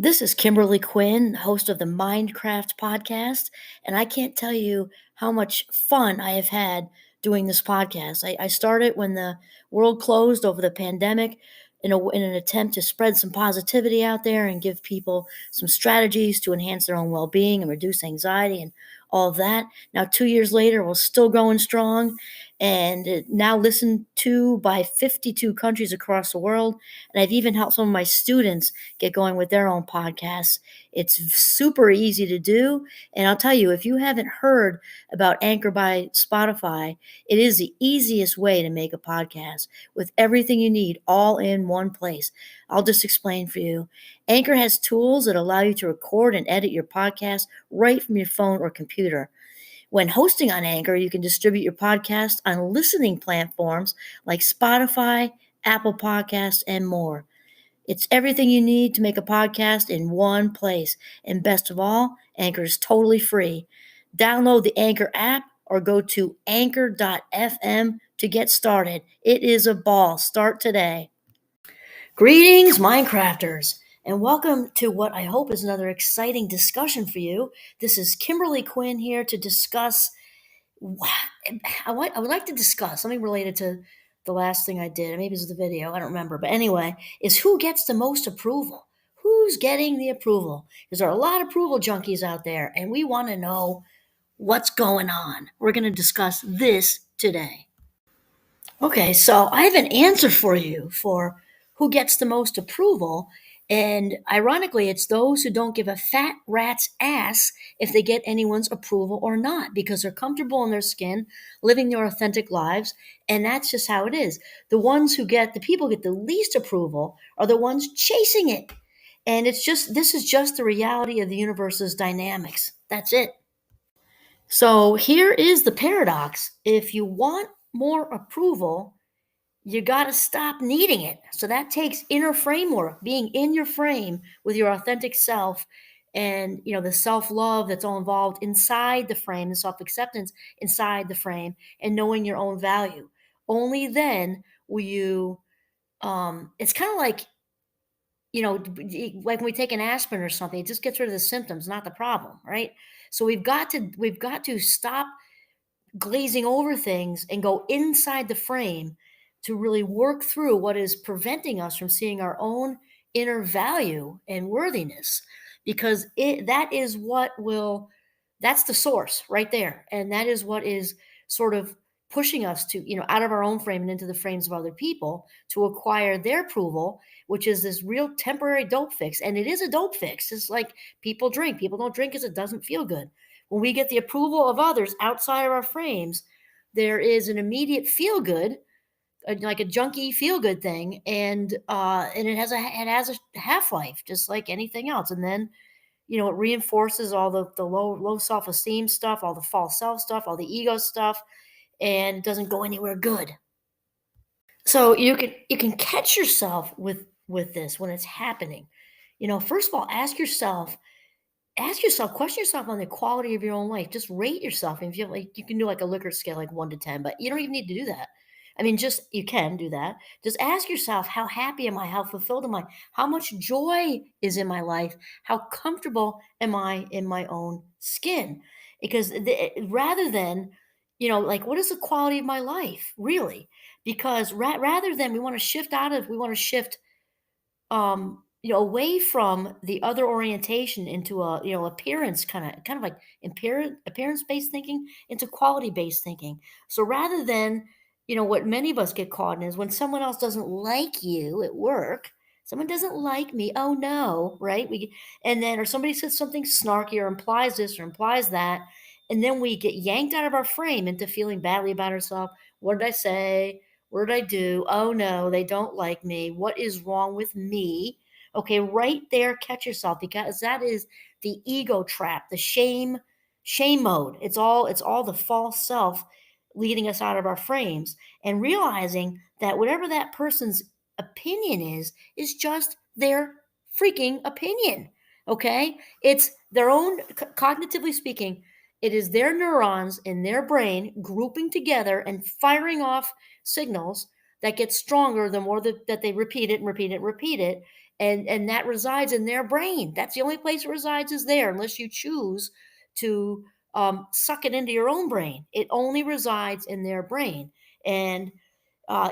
This is Kimberly Quinn, host of the Mindcraft podcast, and I can't tell you how much fun I have had doing this podcast. I started when the world closed over the pandemic in an attempt to spread some positivity out there and give people some strategies to enhance their own well-being and reduce anxiety and all of that. Now, 2 years later, we're still going strong and now listened to by 52 countries across the world. And I've even helped some of my students get going with their own podcasts. It's super easy to do. And I'll tell you, if you haven't heard about Anchor by Spotify, it is the easiest way to make a podcast with everything you need all in one place. I'll just explain for you. Anchor has tools that allow you to record and edit your podcast right from your phone or computer. When hosting on Anchor, you can distribute your podcast on listening platforms like Spotify, Apple Podcasts, and more. It's everything you need to make a podcast in one place. And best of all, Anchor is totally free. Download the Anchor app or go to anchor.fm to get started. It is a ball. Start today. Greetings, Minecrafters, and welcome to what I hope is another exciting discussion for you. This is Kimberly Quinn here to discuss. I would like to discuss something related to the last thing I did. Maybe it was the video. I don't remember. But anyway, is who gets the most approval? Who's getting the approval? Because there are a lot of approval junkies out there, and we want to know what's going on. We're going to discuss this today. Okay, so I have an answer for you for who gets the most approval. And ironically, it's those who don't give a fat rat's ass if they get anyone's approval or not, because they're comfortable in their skin, living their authentic lives. And that's just how it is. The people who get the least approval are the ones chasing it. And this is just the reality of the universe's dynamics. That's it. So here is the paradox. If you want more approval, you got to stop needing it. So that takes inner framework, being in your frame with your authentic self and, the self-love that's all involved inside the frame, the self-acceptance inside the frame, and knowing your own value. Only then will you, it's kind of like, like when we take an aspirin or something, it just gets rid of the symptoms, not the problem, right? So we've got to stop glazing over things and go inside the frame to really work through what is preventing us from seeing our own inner value and worthiness, because that's the source right there, and that is what is sort of pushing us to out of our own frame and into the frames of other people to acquire their approval, which is this real temporary dope fix. And it is a dope fix. It's like people don't drink because it doesn't feel good. When we get the approval of others outside of our frames, there is an immediate feel good, like a junkie feel good thing, and it has a half life, just like anything else. And then it reinforces all the low self esteem stuff, all the false self stuff, all the ego stuff, and it doesn't go anywhere good. So you can catch yourself with this when it's happening. First of all, question yourself on the quality of your own life. Just rate yourself. And if you can do like a Likert scale, like 1 to 10, but you don't even need to do that. I mean, you can do that. Just ask yourself, how happy am I? How fulfilled am I? How much joy is in my life? How comfortable am I in my own skin? Because rather than, like, what is the quality of my life really? Because rather than we want to shift away from the other orientation into a, appearance kind of like appearance based thinking into quality based thinking. So rather than, what many of us get caught in is when someone else doesn't like you at work, someone doesn't like me. Oh no, right? Or somebody says something snarky or implies this or implies that. And then we get yanked out of our frame into feeling badly about ourselves. What did I say? What did I do? Oh no, they don't like me. What is wrong with me? Okay, right there, catch yourself, because that is the ego trap, the shame mode. It's all the false self leading us out of our frames, and realizing that whatever that person's opinion is just their freaking opinion. Okay? It's their own, cognitively speaking, it is their neurons in their brain grouping together and firing off signals that get stronger the more that they repeat it and repeat it and repeat it. and that resides in their brain. That's the only place it resides is there, unless you choose to suck it into your own brain. It only resides in their brain, and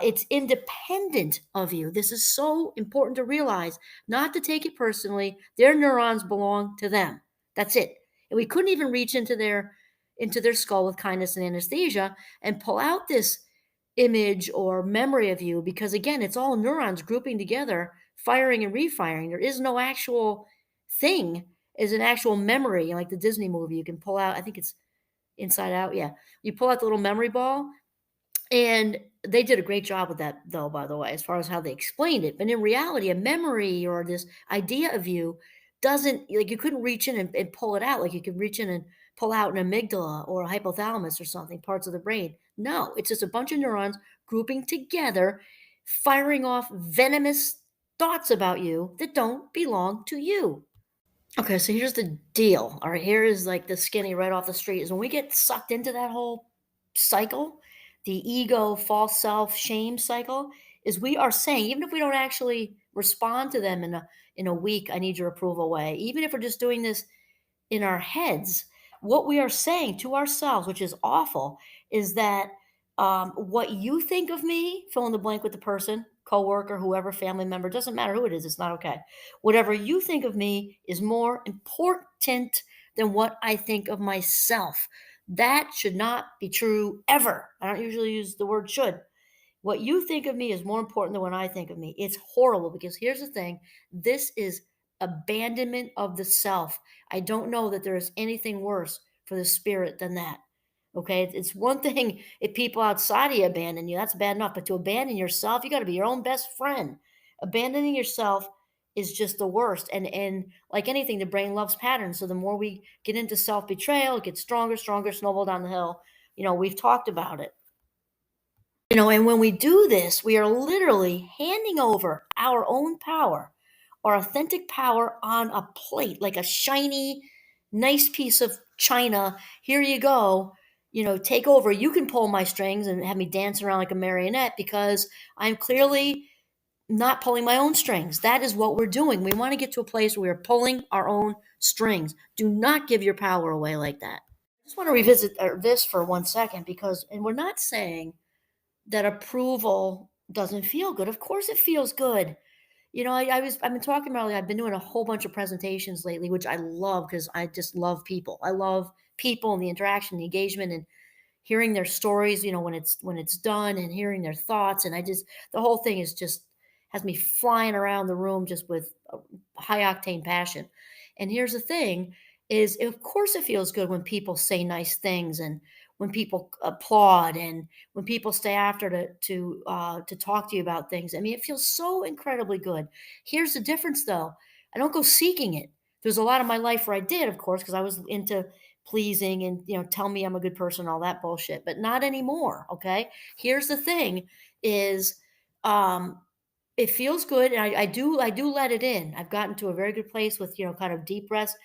it's independent of you. This is so important to realize, not to take it personally. Their neurons belong to them. That's it. And we couldn't even reach into their skull with kindness and anesthesia and pull out this image or memory of you, because again, it's all neurons grouping together, firing and refiring. There is no actual thing, is an actual memory like the Disney movie. You can pull out, I think it's Inside Out. Yeah. You pull out the little memory ball, and they did a great job with that, though, by the way, as far as how they explained it. But in reality, a memory or this idea of you doesn't, like, you couldn't reach in and pull it out. Like you could reach in and pull out an amygdala or a hypothalamus or something, parts of the brain. No, it's just a bunch of neurons grouping together, firing off venomous thoughts about you that don't belong to you. Okay, so here's the deal. All right, here is like the skinny right off the street is when we get sucked into that whole cycle, the ego, false self, shame cycle, is we are saying, even if we don't actually respond to them in a weak, I need your approval way, even if we're just doing this in our heads, what we are saying to ourselves, which is awful, is that what you think of me, fill in the blank with the person, coworker, whoever, family member, doesn't matter who it is, it's not okay. Whatever you think of me is more important than what I think of myself. That should not be true ever. I don't usually use the word should. What you think of me is more important than what I think of me. It's horrible because here's the thing, this is abandonment of the self. I don't know that there is anything worse for the spirit than that. Okay. It's one thing if people outside of you abandon you, that's bad enough. But to abandon yourself, you got to be your own best friend. Abandoning yourself is just the worst. And like anything, the brain loves patterns. So the more we get into self betrayal, it gets stronger, stronger, snowball down the hill. We've talked about it. And when we do this, we are literally handing over our own power, our authentic power on a plate, like a shiny, nice piece of china. Here you go. Take over. You can pull my strings and have me dance around like a marionette because I'm clearly not pulling my own strings. That is what we're doing. We want to get to a place where we're pulling our own strings. Do not give your power away like that. I just want to revisit this for 1 second because, and we're not saying that approval doesn't feel good. Of course it feels good. I've been talking about, I've been doing a whole bunch of presentations lately, which I love because I just love people. I love people and the interaction, the engagement, and hearing their stories, when it's done and hearing their thoughts. And the whole thing is just has me flying around the room just with high octane passion. And here's the thing is, of course it feels good when people say nice things and when people applaud and when people stay after to talk to you about things. I mean, it feels so incredibly good. Here's the difference though. I don't go seeking it. There's a lot of my life where I did, of course, because I was into pleasing and tell me I'm a good person, all that bullshit, but not anymore. Okay. Here's the thing is um it feels good, and I do let it in. I've gotten to a very good place with, kind of deep breaths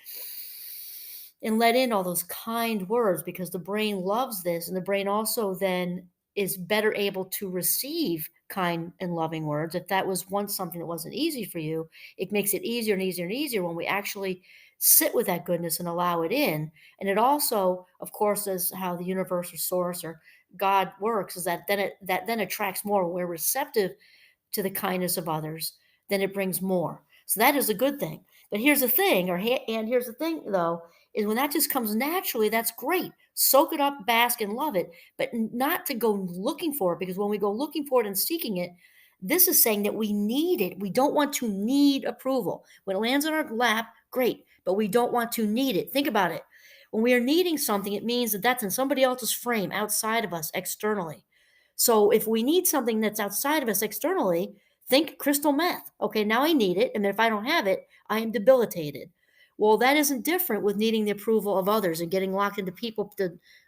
and let in all those kind words because the brain loves this, and the brain also then is better able to receive kind and loving words. If that was once something that wasn't easy for you, it makes it easier and easier and easier when we actually sit with that goodness and allow it in. And it also, of course, is how the universe or source or God works, is that then attracts more when we're receptive to the kindness of others, then it brings more. So that is a good thing. But here's the thing, and here's the thing though, is when that just comes naturally, that's great. Soak it up, bask, and love it, but not to go looking for it, because when we go looking for it and seeking it, this is saying that we need it. We don't want to need approval. When it lands on our lap, great, but we don't want to need it. Think about it. When we are needing something, it means that that's in somebody else's frame, outside of us, externally. So if we need something that's outside of us externally, think crystal meth. Okay, now I need it. And if I don't have it, I am debilitated. Well, that isn't different with needing the approval of others and getting locked into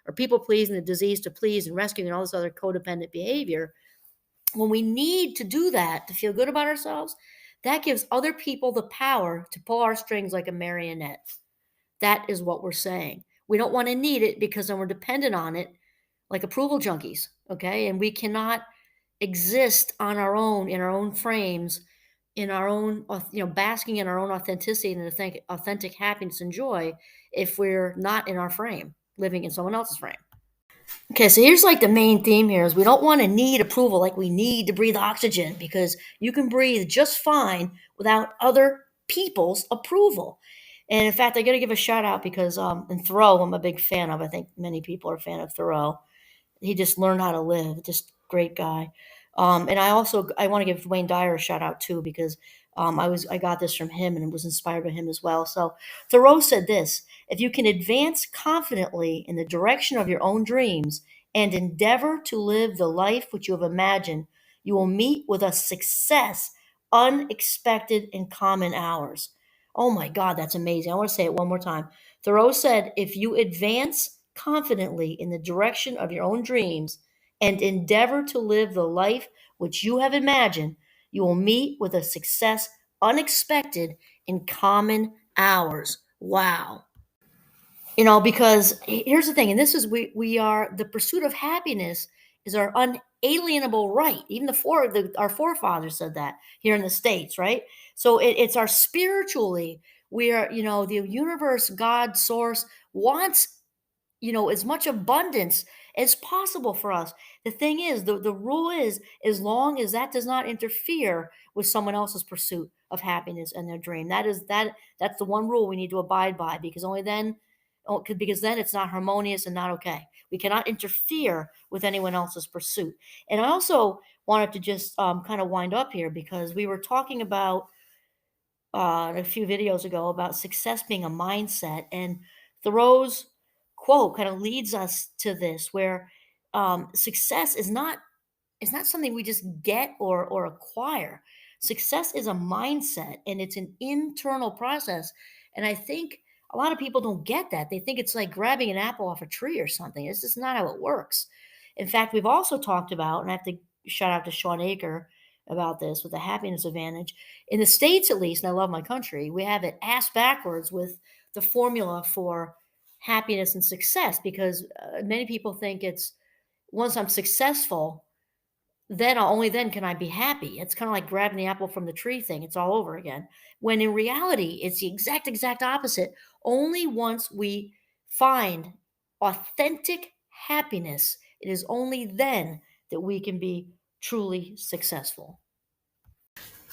or people pleasing, the disease to please and rescuing and all this other codependent behavior. When we need to do that to feel good about ourselves, that gives other people the power to pull our strings like a marionette. That is what we're saying. We don't want to need it because then we're dependent on it like approval junkies. Okay. And we cannot exist on our own in our own frames in our own, basking in our own authenticity and authentic happiness and joy if we're not in our frame, living in someone else's frame. Okay, so here's like the main theme here is we don't want to need approval like we need to breathe oxygen because you can breathe just fine without other people's approval. And in fact, I got to give a shout out because and Thoreau, I'm a big fan of. I think many people are a fan of Thoreau. He just learned how to live. Just great guy. And I want to give Wayne Dyer a shout out too because I got this from him and was inspired by him as well. So Thoreau said this: if you can advance confidently in the direction of your own dreams and endeavor to live the life which you have imagined, you will meet with a success unexpected in common hours. Oh my God, that's amazing. I want to say it one more time. Thoreau said, if you advance confidently in the direction of your own dreams and endeavor to live the life which you have imagined, you will meet with a success unexpected in common hours. Wow. Because here's the thing, and this is we are the pursuit of happiness is our unalienable right. Even our forefathers said that here in the States, right? So it's our spiritually, we are, the universe, God, source wants as much abundance as possible for us. The thing is, the rule is, as long as that does not interfere with someone else's pursuit of happiness and their dream, that's the one rule we need to abide by, because then it's not harmonious and not okay. We cannot interfere with anyone else's pursuit. And I also wanted to just kind of wind up here because we were talking about a few videos ago about success being a mindset. And Thoreau's quote kind of leads us to this, where success is not something we just get or acquire. Success is a mindset and it's an internal process. And I think a lot of people don't get that. They think it's like grabbing an apple off a tree or something. It's just not how it works. In fact, we've also talked about, and I have to shout out to Sean Aker about this with the happiness advantage. In the States, at least, and I love my country, we have it ass backwards with the formula for happiness and success because many people think it's once I'm successful, then only then can I be happy. It's kind of like grabbing the apple from the tree thing. It's all over again. When in reality, it's the exact opposite. Only once we find authentic happiness, it is only then that we can be truly successful.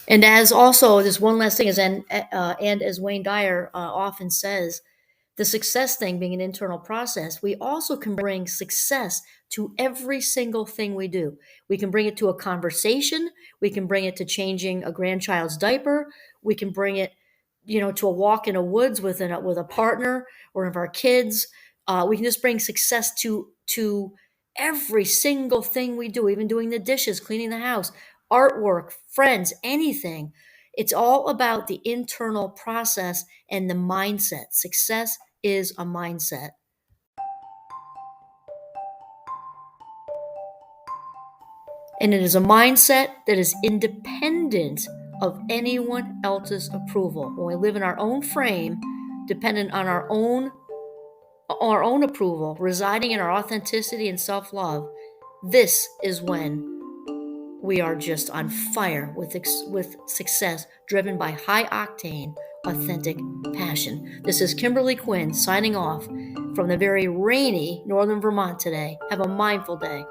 And as also, there's one last thing, and as Wayne Dyer often says, the success thing being an internal process, we also can bring success to every single thing we do. We can bring it to a conversation. We can bring it to changing a grandchild's diaper. We can bring it, to a walk in the woods with a partner or one of our kids. We can just bring success to every single thing we do, even doing the dishes, cleaning the house, artwork, friends, anything. It's all about the internal process and the mindset. Success is a mindset. And it is a mindset that is independent of anyone else's approval. When we live in our own frame, dependent on our own approval, residing in our authenticity and self-love, this is when we are just on fire with success, driven by high octane, authentic passion. This is Kimberly Quinn signing off from the very rainy northern Vermont today. Have a mindful day.